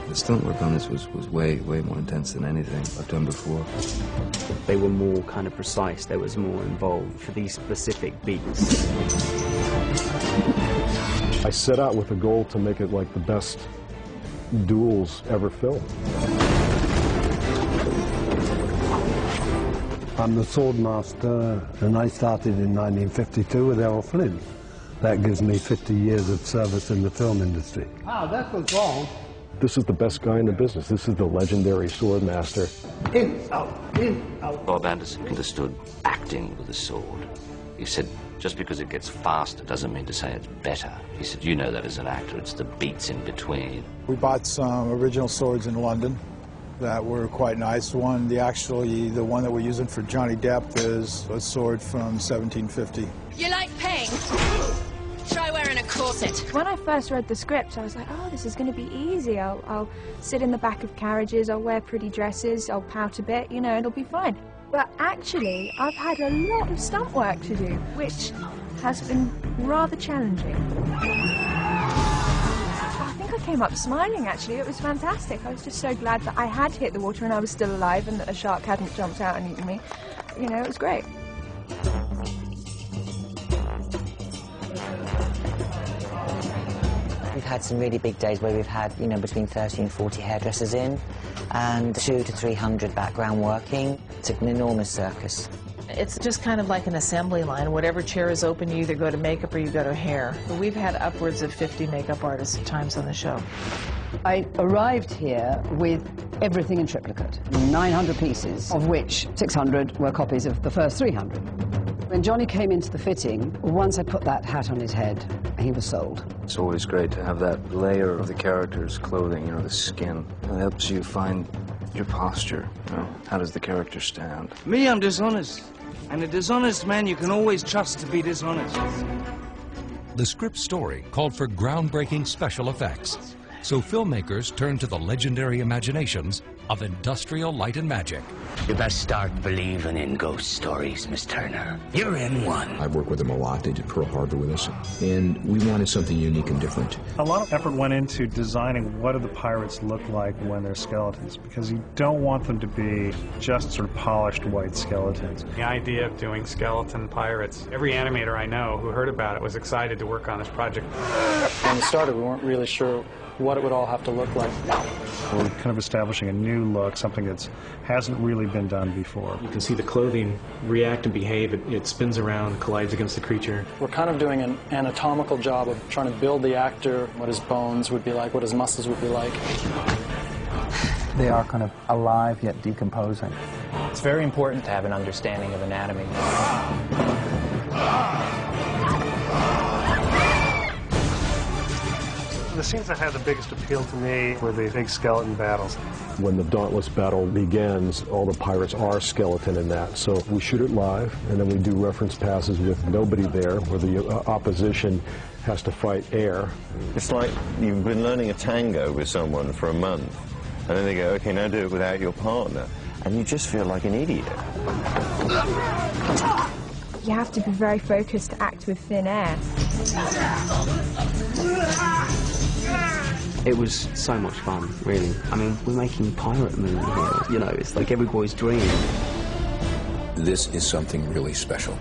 The stunt work on this was way more intense than anything I've done before. They were more kind of precise, there was more involved for these specific beats. I set out with a goal to make it like the best duels ever filmed. I'm the sword master, and I started in 1952 with Errol Flynn. That gives me 50 years of service in the film industry. Ah, that was wrong. This is the best guy in the business. This is the legendary sword master. In, out, in, out. Bob Anderson understood acting with a sword. He said, just because it gets faster doesn't mean to say it's better. He said, you know that as an actor, it's the beats in between. We bought some original swords in London that were quite nice. The one that we're using for Johnny Depp is a sword from 1750. You like pain? Try wearing a corset. When I first read the script, I was like, oh, this is going to be easy. I'll sit in the back of carriages, I'll wear pretty dresses, I'll pout a bit, you know, it'll be fine. But actually, I've had a lot of stunt work to do, which has been rather challenging. I think I came up smiling, actually. It was fantastic. I was just so glad that I had hit the water and I was still alive and that a shark hadn't jumped out and eaten me. You know, it was great. We've had some really big days where we've had, you know, between 30 and 40 hairdressers in and 200 to 300 background working. It's an enormous circus. It's just kind of like an assembly line. Whatever chair is open, you either go to makeup or you go to hair. We've had upwards of 50 makeup artists at times on the show. I arrived here with everything in triplicate, 900 pieces, of which 600 were copies of the first 300. When Johnny came into the fitting, once I put that hat on his head, he was sold. It's always great to have that layer of the character's clothing, you know, the skin. It helps you find your posture, you know, how does the character stand? Me, I'm dishonest. And a dishonest man you can always trust to be dishonest. The script story called for groundbreaking special effects, so filmmakers turned to the legendary imaginations of Industrial Light and Magic. You best start believing in ghost stories, Miss Turner. You're in one. I worked with them a lot. They did Pearl Harbor with us, and we wanted something unique and different. A lot of effort went into designing what do the pirates look like when they're skeletons, because you don't want them to be just sort of polished white skeletons. The idea of doing skeleton pirates, every animator I know who heard about it was excited to work on this project. When we started, we weren't really sure what it would all have to look like. We're kind of establishing a new look, something that hasn't really been done before. You can see the clothing react and behave. It spins around, collides against the creature. We're kind of doing an anatomical job of trying to build the actor, what his bones would be like, what his muscles would be like. They are kind of alive yet decomposing. It's very important to have an understanding of anatomy. The scenes that had the biggest appeal to me were the big skeleton battles. When the Dauntless battle begins, all the pirates are skeleton in that. So we shoot it live, and then we do reference passes with nobody there, where the opposition has to fight air. It's like you've been learning a tango with someone for a month, and then they go, okay, now do it without your partner. And you just feel like an idiot. You have to be very focused to act with thin air. It was so much fun, really. I mean, we're making a pirate movie here. You know, it's like every boy's dream. This is something really special.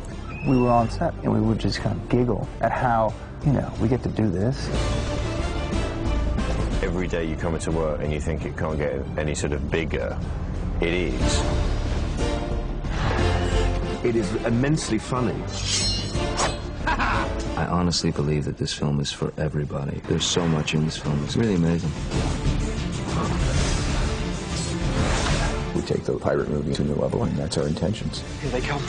We were on set and we would just kind of giggle at how, you know, we get to do this. Every day you come into work and you think it can't get any sort of bigger. It is. It is immensely funny. I honestly believe that this film is for everybody. There's so much in this film. It's really amazing. We take the pirate movie to a new level, and that's our intentions. Here they come.